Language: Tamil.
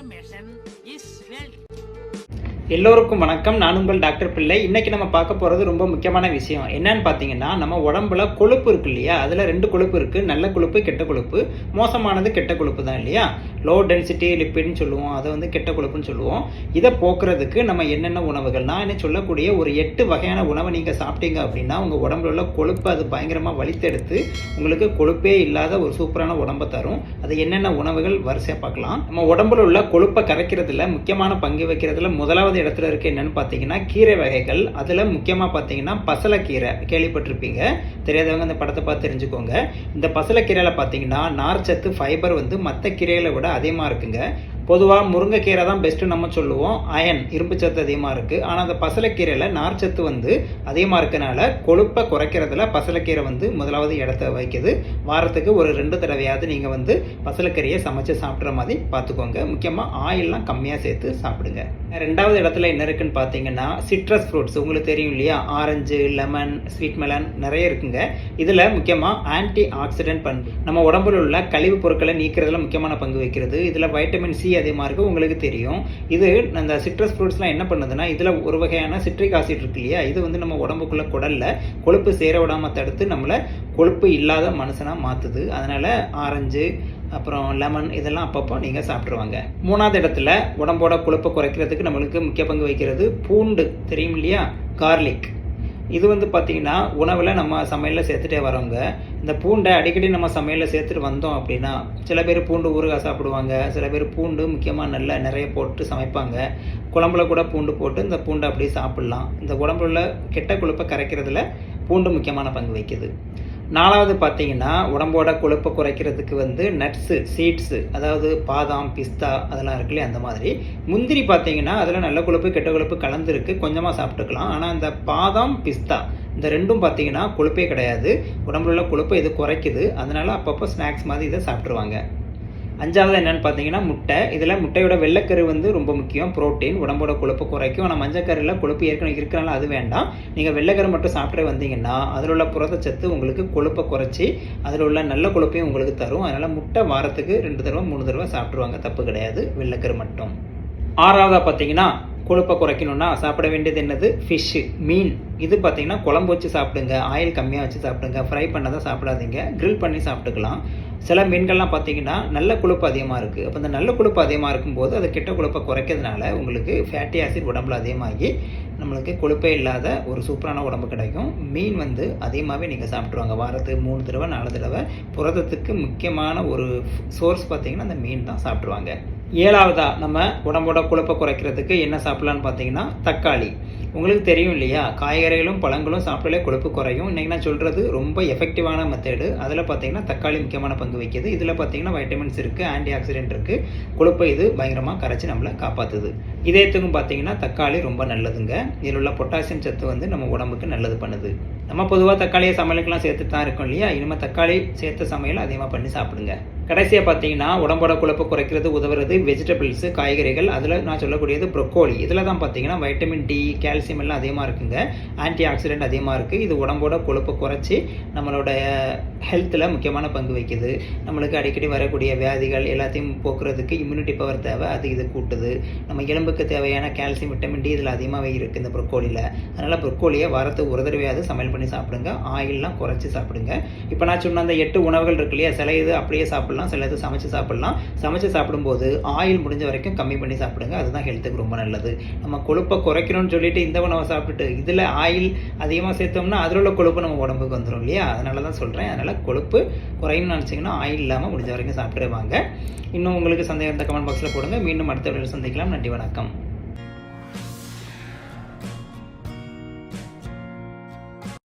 Information is wealth. எல்லோருக்கும் வணக்கம். நான் உங்கள் டாக்டர் பிள்ளை. இன்னைக்கு நம்ம பார்க்க போகிறது ரொம்ப முக்கியமான விஷயம். என்னன்னு பார்த்தீங்கன்னா, நம்ம உடம்புல கொழுப்பு இருக்கு இல்லையா, அதில் 2 கொழுப்பு இருக்குது. நல்ல கொழுப்பு, கெட்ட கொழுப்பு. மோசமானது கெட்ட கொழுப்பு தான் இல்லையா. லோ டென்சிட்டி லிப்பிட்னு சொல்லுவோம், அதை வந்து கெட்ட கொழுப்புன்னு சொல்லுவோம். இதை போக்குறதுக்கு நம்ம என்னென்ன உணவுகள், நான் என்ன சொல்லக்கூடிய ஒரு 8 வகையான உணவை நீங்கள் சாப்பிட்டீங்க அப்படின்னா உங்கள் உடம்புல உள்ள கொழுப்பு அது பயங்கரமாக வலித்தெடுத்து உங்களுக்கு கொழுப்பே இல்லாத ஒரு சூப்பரான உடம்பை தரும். அது என்னென்ன உணவுகள் வரிசையாக பார்க்கலாம். நம்ம உடம்புல உள்ள கொழுப்பை கரைக்கிறதுல முக்கியமான பங்கு வைக்கிறதுல முதலாவது இடத்துல இருக்கு என்னன்னு பார்த்தீங்கன்னா கீரை வகைகள். அதில் முக்கியமாக பார்த்தீங்கன்னா பசலைக்கீரை கேள்விப்பட்டிருப்பீங்க. தெரியாதவங்க இந்த படத்தை பார்த்து தெரிஞ்சுக்கோங்க. இந்த பசலைக்கீரையில் பார்த்தீங்கன்னா நார்ச்சத்து ஃபைபர் வந்து மற்ற கீரைகளை விட அதிகமாக இருக்குங்க. பொதுவாக முருங்கைக்கீரை தான் பெஸ்ட்டு நம்ம சொல்லுவோம். அயன் இரும்பு சத்து அதிகமாக இருக்குது. ஆனால் அந்த பசலைக்கீரையில் நார்ச்சத்து வந்து அதிகமாக இருக்கனால கொழுப்பை குறைக்கிறதுல பசலைக்கீரை வந்து முதலாவது இடத்த வைக்குது. வாரத்துக்கு ஒரு 2 தடவையாவது நீங்கள் வந்து பசலைக்கீரையை சமைச்சு சாப்பிட்ற மாதிரி பார்த்துக்கோங்க. முக்கியமாக ஆயிலெலாம் கம்மியாக சேர்த்து சாப்பிடுங்க. 2வது இடத்துல என்ன இருக்குன்னு பார்த்தீங்கன்னா சிட்ரஸ் ஃப்ரூட்ஸ். உங்களுக்கு தெரியும் இல்லையா, ஆரஞ்சு, லெமன், ஸ்வீட் மெலன் நிறைய இருக்குங்க. இதில் முக்கியமாக ஆன்டி ஆக்சிடென்ட் பண்பு, நம்ம உடம்புல உள்ள கழிவு பொருட்களை நீக்கிறதுல முக்கியமான பங்கு வைக்கிறது. இதில் வைட்டமின் சி அதிகமாக இருக்குது, உங்களுக்கு தெரியும். இது அந்த சிட்ரஸ் ஃப்ரூட்ஸ்லாம் என்ன பண்ணுதுன்னா, இதில் ஒரு வகையான சிட்ரிக் ஆசிட் இருக்கு இல்லையா, இது வந்து நம்ம உடம்புக்குள்ள குடல்ல கொழுப்பு சேர விடாமல் தடுத்து நம்மளை கொழுப்பு இல்லாத மனுஷனாக மாற்றுது. அதனால் ஆரஞ்சு அப்புறம் லெமன் இதெல்லாம் அப்பப்போ நீங்கள் சாப்பிட்ருவாங்க. 3வது இடத்துல உடம்போட கொழுப்பை குறைக்கிறதுக்கு நம்மளுக்கு முக்கிய பங்கு வைக்கிறது பூண்டு. தெரியும் இல்லையா, கார்லிக். இது வந்து பார்த்திங்கன்னா உணவில் நம்ம சமையலில் சேர்த்துட்டே வரோங்க. இந்த பூண்டை அடிக்கடி நம்ம சமையலில் சேர்த்துட்டு வந்தோம் அப்படின்னா, சில பேர் பூண்டு ஊறுகாய் சாப்பிடுவாங்க, சில பேர் பூண்டு முக்கியமாக நல்லா நிறைய போட்டு சமைப்பாங்க. குழம்புல கூட பூண்டு போட்டு இந்த பூண்டை அப்படியே சாப்பிட்லாம். இந்த உடம்புல உள்ள கெட்ட கொழுப்பை கரைக்கிறதுல பூண்டு முக்கியமான பங்கு வைக்குது. 4வது பார்த்தீங்கன்னா உடம்போட கொழுப்பை குறைக்கிறதுக்கு வந்து நட்ஸு, சீட்ஸு, அதாவது பாதாம், பிஸ்தா அதெல்லாம் இருக்குல்லையே அந்த மாதிரி. முந்திரி பார்த்தீங்கன்னா அதில் நல்ல கொழுப்பு கெட்ட கொழுப்பு கலந்துருக்கு, கொஞ்சமாக சாப்பிட்டுக்கலாம். ஆனால் இந்த பாதாம், பிஸ்தா இந்த 2ம் பார்த்தீங்கன்னா கொழுப்பே கிடையாது. உடம்புல உள்ள கொழுப்பை இது குறைக்குது. அதனால் அப்பப்போ ஸ்நாக்ஸ் மாதிரி இதை சாப்பிட்ருவாங்க. 5வது என்னென்னு பார்த்தீங்கன்னா முட்டை. இதில் முட்டையோட வெள்ளைக்கரு வந்து ரொம்ப முக்கியம். புரோட்டீன் உடம்போட கொழுப்பு குறைக்கும். ஆனால் மஞ்சக்கரில் கொழுப்பு ஏற்கனவே இருக்கிறனால அது வேண்டாம். நீங்கள் வெள்ளைக்கரு மட்டும் சாப்பிட்டு வந்தீங்கன்னா அதில் உள்ள புரதச்சத்து உங்களுக்கு கொழுப்பை குறைச்சி அதில் உள்ள நல்ல கொழுப்பையும் உங்களுக்கு தரும். அதனால் முட்டை வாரத்துக்கு 2 தடவை 3 தடவை சாப்பிட்ருவாங்க, தப்பு கிடையாது, வெள்ளைக்கரு மட்டும். 6வதாக பார்த்தீங்கன்னா கொழுப்பை குறைக்கணும்னா சாப்பிட வேண்டியது என்னது, ஃபிஷ்ஷு, மீன். இது பார்த்தீங்கன்னா குழம்பு வச்சு சாப்பிடுங்க, ஆயில் கம்மியாக வச்சு சாப்பிடுங்க, ஃப்ரை பண்ணதான் சாப்பிடாதீங்க, க்ரில் பண்ணி சாப்பிட்டுக்கலாம். சில மீன்கள்லாம் பார்த்தீங்கன்னா நல்ல கொழுப்பு அதிகமாக இருக்குது. அப்போ அந்த நல்ல கொழுப்பு அதிகமாக இருக்கும்போது அது கெட்ட கொழுப்பை குறைக்கிறதுனால உங்களுக்கு ஃபேட்டி ஆசிட் உடம்புல அதிகமாகி நம்மளுக்கு கொழுப்பே இல்லாத ஒரு சூப்பரான உடம்பு கிடைக்கும். மீன் வந்து அதிகமாகவே நீங்கள் சாப்பிட்ருவாங்க. வாரத்துக்கு 3 தடவை 4 தடவை. புரதத்துக்கு முக்கியமான ஒரு சோர்ஸ் பார்த்தீங்கன்னா அந்த மீன் தான் சாப்பிட்ருவாங்க. 7வதா நம்ம உடம்போட கொழுப்பை குறைக்கிறதுக்கு என்ன சாப்பிட்லான்னு பார்த்தீங்கன்னா தக்காளி. உங்களுக்கு தெரியும் இல்லையா, காய்கறிகளும் பழங்களும் சாப்பிட்டாலே கொழுப்பு குறையும். இன்றைக்கி நான் சொல்கிறது ரொம்ப எஃபெக்டிவான மெத்தடு. அதில் பார்த்தீங்கன்னா தக்காளி முக்கியமான பங்கு வைக்கிது. இதில் பார்த்தீங்கன்னா வைட்டமின்ஸ் இருக்குது, ஆன்டி ஆக்சிடென்ட் இருக்குது. கொழுப்பை இது பயங்கரமாக கரைச்சி நம்மளை காப்பாற்றுது. இதயத்துக்கும் பார்த்தீங்கன்னா தக்காளி ரொம்ப நல்லதுங்க. இதில் உள்ள பொட்டாசியம் சத்து வந்து நம்ம உடம்புக்கு நல்லது பண்ணுது. நம்ம பொதுவாக தக்காளியை சமையலுக்கெல்லாம் சேர்த்துட்டு தான் இருக்கோம் இல்லையா, இனிமேல் தக்காளி சேர்த்த சமையல் அதிகமாக பண்ணி சாப்பிடுங்க. கடைசியாக பார்த்தீங்கன்னா உடம்போட கொழுப்பு குறைக்கிறது உதவுறது வெஜிடபிள்ஸு, காய்கறிகள். அதில் நான் சொல்லக்கூடியது ப்ரொக்கோலி. இதில் தான் பார்த்தீங்கன்னா வைட்டமின் டி, கால்சியம் எல்லாம் அதிகமாக இருக்குங்க. ஆன்டி ஆக்சிடென்ட் அதிகமாக இருக்குது. இது உடம்போட கொழுப்பை குறைச்சி நம்மளோட ஹெல்த்தில் முக்கியமான பங்கு வைக்குது. நம்மளுக்கு அடிக்கடி வரக்கூடிய வியாதிகள் எல்லாத்தையும் போக்குறதுக்கு இம்யூனிட்டி பவர் தேவை, அது இது கூட்டுது. நம்ம எலும்புக்கு தேவையான கால்சியம், விட்டமின் டி இதில் அதிகமாகவே இருக்குது இந்த ப்ரொக்கோலியில். அதனால் ப்ரொக்கோலியை வாரத்துக்கு ஒரு தடவையாவது சமையல் பண்ணி சாப்பிடுங்க, ஆயிலெலாம் குறைச்சி சாப்பிடுங்க. இப்போ நான் சொன்ன அந்த 8 உணவுகள் இருக்கு இல்லையா, சில இது அப்படியே சாப்பிடலாம், சில இது சமைச்சு சாப்பிடலாம். சமைச்சு சாப்பிடும்போது ஆயில் முடிஞ்ச வரைக்கும் கம்மி பண்ணி சாப்பிடுங்க, அதுதான் ஹெல்த்துக்கு ரொம்ப நல்லது. நம்ம கொழுப்பை குறைக்கணும்னு சொல்லிட்டு இந்த உணவை சாப்பிட்டுட்டு இதில் ஆயில் அதிகமாக சேர்த்தோம்னா அதில் உள்ள கொழுப்பு நம்ம உடம்புக்கு வந்துடும் இல்லையா. அதனால தான் சொல்கிறேன். அதனால் கொழுப்பு குறையணும்னு நினச்சிங்கன்னா ஆயில் இல்லாமல் முடிஞ்ச வரைக்கும் சாப்பிடுவாங்க. இன்னும் உங்களுக்கு சந்தேகம் இருந்தால் கமெண்ட் பாக்ஸில் போடுங்க. மீண்டும் அடுத்த வீடியோவில் சந்திக்கலாம். நன்றி, வணக்கம்.